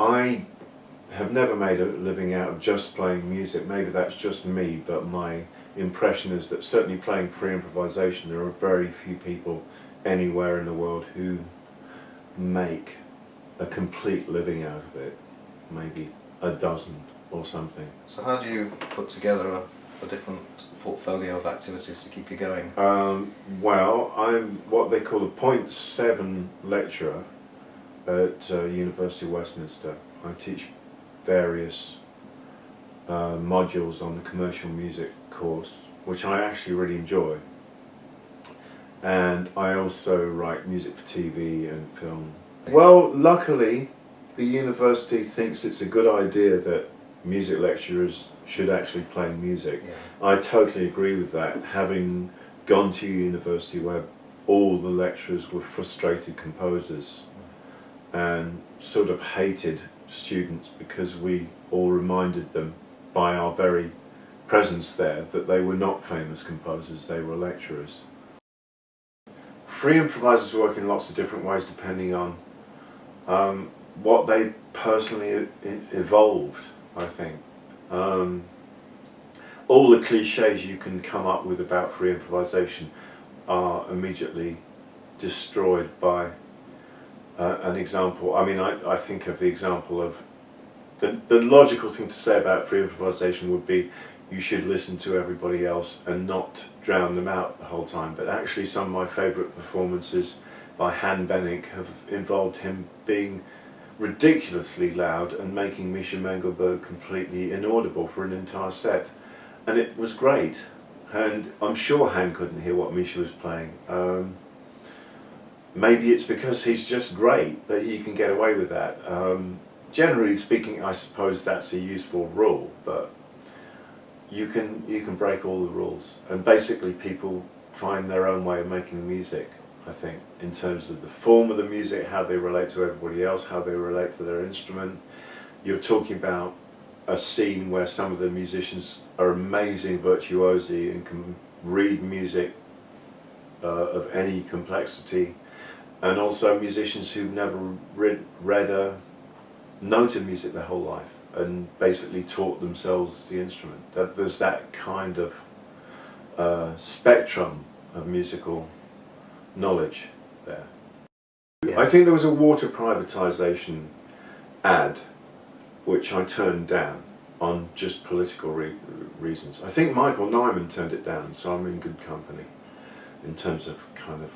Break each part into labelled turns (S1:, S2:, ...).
S1: I have never made a living out of just playing music. Maybe that's just me, but my impression is that certainly playing free improvisation, there are very few people anywhere in the world who make a complete living out of it. Maybe a dozen or something.
S2: So how do you put together a different portfolio of activities to keep you going?
S1: Well, I'm what they call a .7 lecturer at University of Westminster. I teach various modules on the commercial music course, which I actually really enjoy. And I also write music for TV and film. Well, luckily, the university thinks it's a good idea that music lecturers should actually play music.
S2: Yeah.
S1: I totally agree with that, having gone to university where all the lecturers were frustrated composers and sort of hated students because we all reminded them by our very presence there that they were not famous composers, they were lecturers. Free improvisers work in lots of different ways depending on what they personally evolved, I think. All the cliches you can come up with about free improvisation are immediately destroyed by an example. I mean, I think of the example of the logical thing to say about free improvisation would be you should listen to everybody else and not drown them out the whole time. But actually some of my favourite performances by Han Bennick have involved him being ridiculously loud and making Misha Mengelberg completely inaudible for an entire set. And it was great. And I'm sure Han couldn't hear what Misha was playing. Maybe it's because he's just great that he can get away with that. Generally speaking, I suppose that's a useful rule, but you can break all the rules, and basically people find their own way of making music, I think, in terms of the form of the music, how they relate to everybody else, how they relate to their instrument. You're talking about a scene where some of the musicians are amazing virtuosi and can read music of any complexity, and also musicians who've never read a note of music their whole life and basically taught themselves the instrument. There's that kind of spectrum of musical knowledge there.
S2: Yeah.
S1: I think there was a water privatisation ad which I turned down on just political reasons. I think Michael Nyman turned it down, so I'm in good company in terms of kind of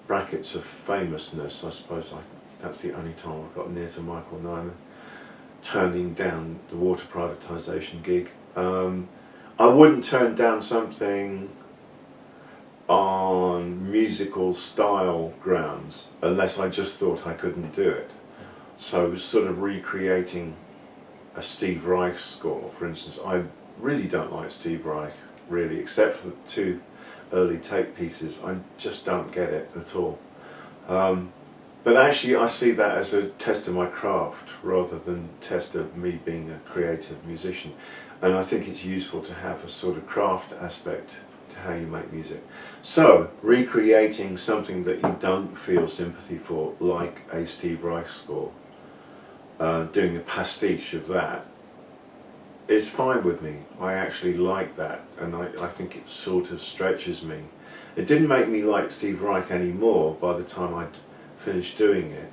S1: brackets of famousness. I suppose that's the only time I've got near to Michael Nyman turning down the water privatisation gig. I wouldn't turn down something on musical style grounds unless I just thought I couldn't do it. So sort of recreating a Steve Reich score, for instance. I really don't like Steve Reich, really, except for the two early tape pieces. I just don't get it at all. But actually I see that as a test of my craft rather than test of me being a creative musician. And I think it's useful to have a sort of craft aspect to how you make music. So, recreating something that you don't feel sympathy for, like a Steve Reich score, doing a pastiche of that, is fine with me. I actually like that, and I think it sort of stretches me. It didn't make me like Steve Reich anymore by the time I'd finished doing it,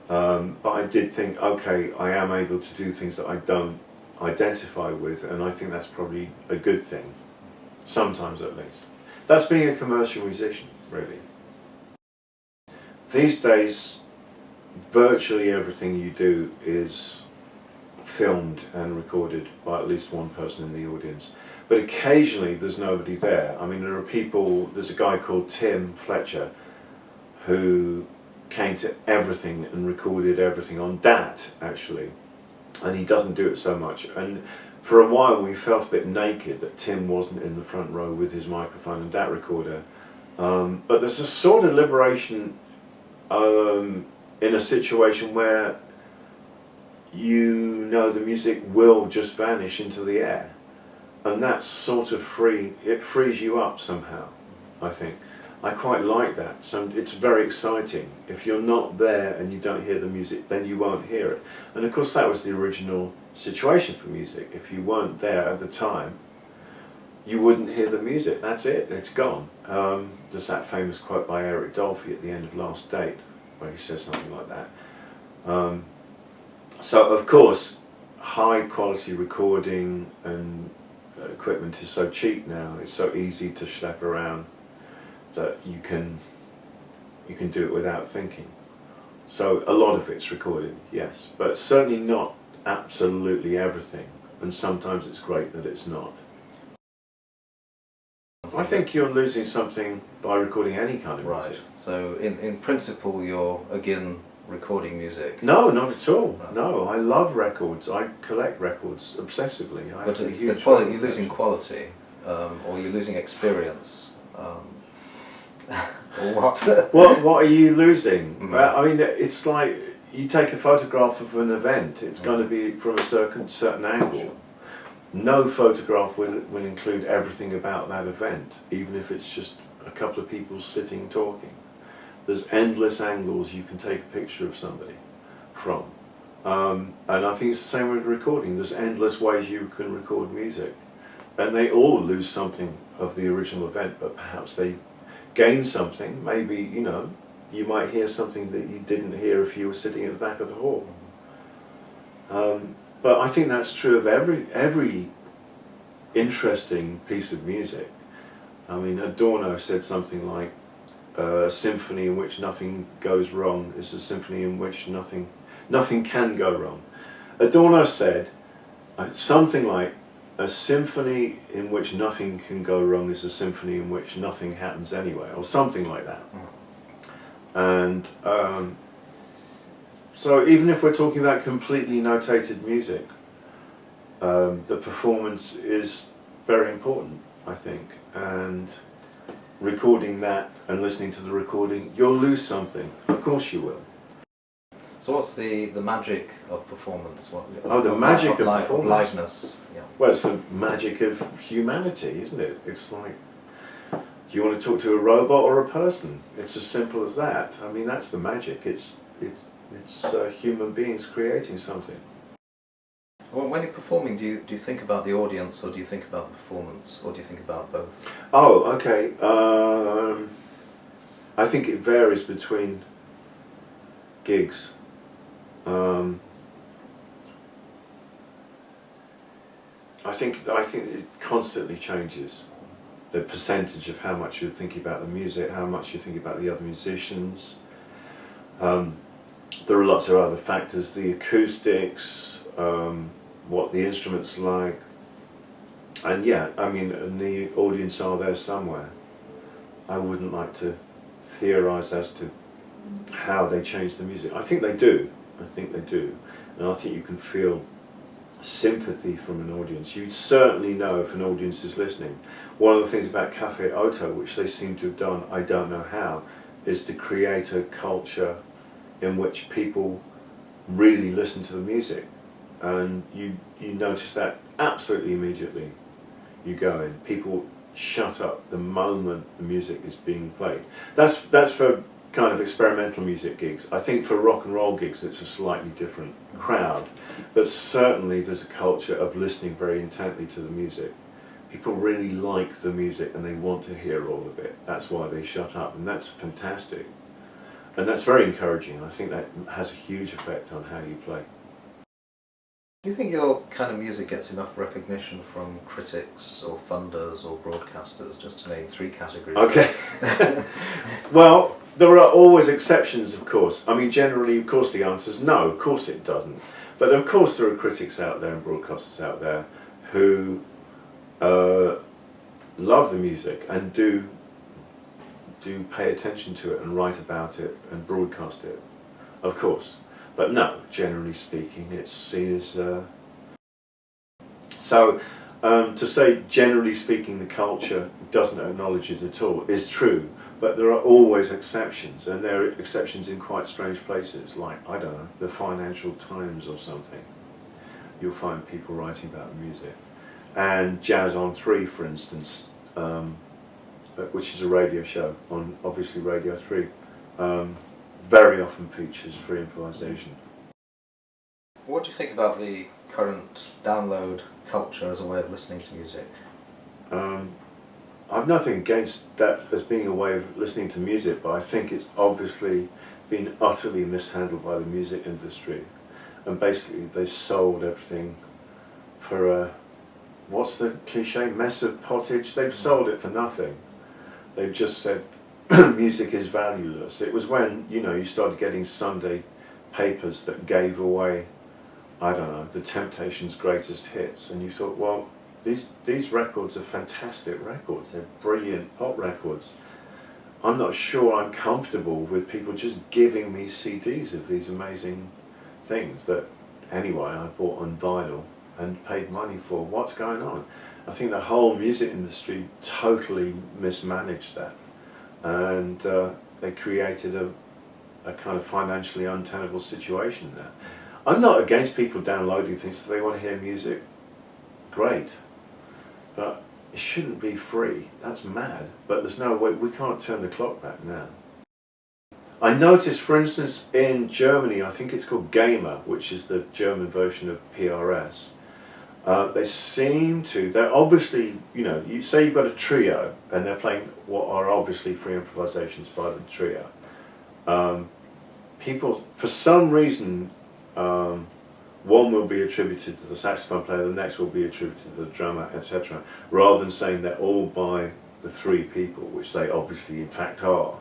S1: but I did think, okay, I am able to do things that I don't identify with, and I think that's probably a good thing, sometimes at least. That's being a commercial musician, really. These days, virtually everything you do is filmed and recorded by at least one person in the audience, but occasionally there's nobody there. I mean, there are people, there's a guy called Tim Fletcher who came to everything and recorded everything on DAT, actually, and he doesn't do it so much. And for a while we felt a bit naked that Tim wasn't in the front row with his microphone and DAT recorder, but there's a sort of liberation in a situation where you know the music will just vanish into the air, and that's sort of free. It frees you up somehow, I think. I quite like that. So it's very exciting. If you're not there and you don't hear the music, then you won't hear it. And of course that was the original situation for music. If you weren't there at the time, you wouldn't hear the music. That's it, it's gone. There's that famous quote by Eric Dolphy at the end of Last Date, where he says something like that. So of course, high quality recording and equipment is so cheap now, it's so easy to schlep around that you can do it without thinking. So a lot of it's recorded, yes, but certainly not absolutely everything, and sometimes it's great that it's not. I think you're losing something by recording any kind of
S2: Right.
S1: music.
S2: So in principle, you're again recording music.
S1: No, not at all.
S2: Right.
S1: No, I love records. I collect records obsessively. I
S2: But
S1: have a
S2: it's the
S1: huge
S2: quality.
S1: record
S2: You're losing
S1: collection.
S2: quality, or you're losing experience. Or what?
S1: What are you losing?
S2: Mm.
S1: I mean, it's like you take a photograph of an event. It's going to be from a certain angle. No photograph will include everything about that event, even if it's just a couple of people sitting talking. There's endless angles you can take a picture of somebody from. And I think it's the same with recording. There's endless ways you can record music. And they all lose something of the original event, but perhaps they gain something. Maybe, you know, you might hear something that you didn't hear if you were sitting at the back of the hall. But I think that's true of every interesting piece of music. I mean, Adorno said something like, a symphony in which nothing goes wrong is a symphony in which nothing can go wrong. Adorno said something like, a symphony in which nothing can go wrong is a symphony in which nothing happens anyway, or something like that. And so even if we're talking about completely notated music, the performance is very important, I think. And recording that and listening to the recording, you'll lose something. Of course you will.
S2: So what's the magic of performance?
S1: The magic of performance.
S2: Of liveness. Yeah.
S1: Well, it's the magic of humanity, isn't it? It's like, do you want to talk to a robot or a person? It's as simple as that. I mean, that's the magic. It's human beings creating something.
S2: Well, when you're performing, do you think about the audience, or do you think about the performance, or do you think about both?
S1: Oh, okay. I think it varies between gigs. I think it constantly changes. The percentage of how much you're thinking about the music, how much you think about the other musicians. There are lots of other factors, the acoustics, what the instrument's like. And yeah, I mean, and the audience are there somewhere. I wouldn't like to theorise as to how they change the music. I think they do. And I think you can feel sympathy from an audience. You certainly know if an audience is listening. One of the things about Café Otto, which they seem to have done, I don't know how, is to create a culture in which people really listen to the music. And you notice that absolutely immediately. You go in, people shut up the moment the music is being played. That's for kind of experimental music gigs. I think for rock and roll gigs it's a slightly different crowd, but certainly there's a culture of listening very intently to the music. People really like the music and they want to hear all of it. That's why they shut up, and that's fantastic. And that's very encouraging. I think that has a huge effect on how you play.
S2: Do you think your kind of music gets enough recognition from critics or funders or broadcasters, just to name 3 categories?
S1: Okay. Well, there are always exceptions, of course. I mean, generally, of course, the answer is no, of course it doesn't. But of course there are critics out there and broadcasters out there who love the music and do pay attention to it and write about it and broadcast it, of course. But no, generally speaking, it's seen as... to say generally speaking the culture doesn't acknowledge it at all is true, but there are always exceptions, and there are exceptions in quite strange places, like, I don't know, the Financial Times or something. You'll find people writing about the music. And Jazz on 3, for instance, which is a radio show on obviously Radio 3, very often features free improvisation.
S2: What do you think about the current download culture as a way of listening to music?
S1: I've nothing against that as being a way of listening to music, but I think it's obviously been utterly mishandled by the music industry. And basically they sold everything for a, what's the cliche, mess of pottage? They've sold it for nothing. They've just said music is valueless. It was when, you know, you started getting Sunday papers that gave away, I don't know, the Temptations' greatest hits, and you thought, well, these records are fantastic records. They're brilliant pop records. I'm not sure I'm comfortable with people just giving me CDs of these amazing things that, anyway, I bought on vinyl and paid money for. What's going on? I think the whole music industry totally mismanaged that, and they created a kind of financially untenable situation there. I'm not against people downloading things if they want to hear music. Great. But it shouldn't be free. That's mad. But there's no way, we can't turn the clock back now. I noticed, for instance, in Germany, I think it's called Gamer, which is the German version of PRS. They seem to, they're obviously, you know, you say you've got a trio and they're playing what are obviously free improvisations by the trio. People, for some reason, one will be attributed to the saxophone player, the next will be attributed to the drummer, etc., rather than saying they're all by the three people, which they obviously in fact are.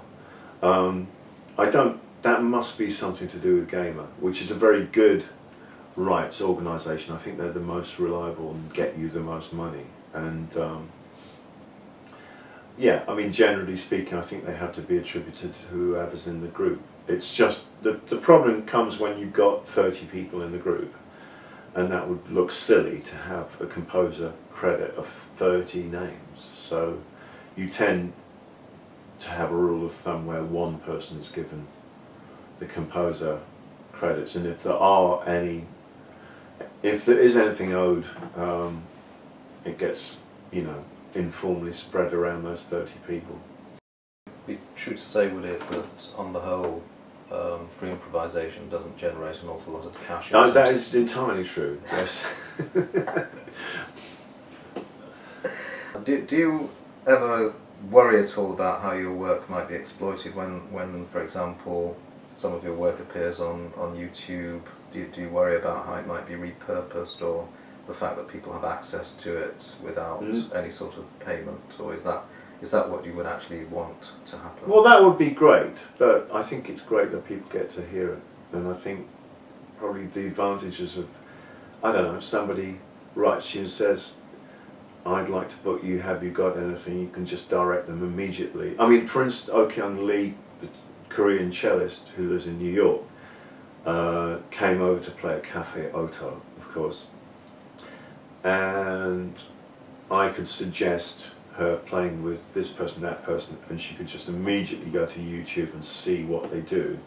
S1: That must be something to do with Gamer, which is a very good rights organisation. I think they're the most reliable and get you the most money. And yeah, I mean, generally speaking, I think they have to be attributed to whoever's in the group. It's just, the problem comes when you've got 30 people in the group, and that would look silly to have a composer credit of 30 names. So you tend to have a rule of thumb where one person is given the composer credits, and if there is anything owed, it gets, you know, informally spread around those 30 people.
S2: Be true to say, would it, that on the whole, free improvisation doesn't generate an awful lot of cash?
S1: That is entirely true, yes.
S2: Do you ever worry at all about how your work might be exploited when, for example, some of your work appears on YouTube? Do you worry about how it might be repurposed, or the fact that people have access to it without any sort of payment, or is that what you would actually want to happen?
S1: Well, that would be great, but I think it's great that people get to hear it, and I think probably the advantages of, I don't know, if somebody writes you and says, I'd like to book you, have you got anything, you can just direct them immediately. I mean, for instance, Ok-Young Lee, the Korean cellist who lives in New York, came over to play at Cafe Oto, of course, and I could suggest her playing with this person, that person, and she could just immediately go to YouTube and see what they do.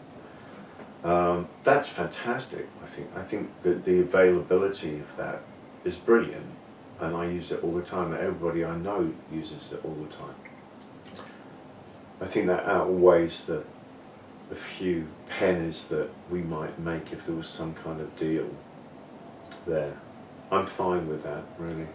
S1: That's fantastic. I think that the availability of that is brilliant, and I use it all the time. Everybody I know uses it all the time. I think that outweighs the few pennies that we might make if there was some kind of deal there. I'm fine with that, really.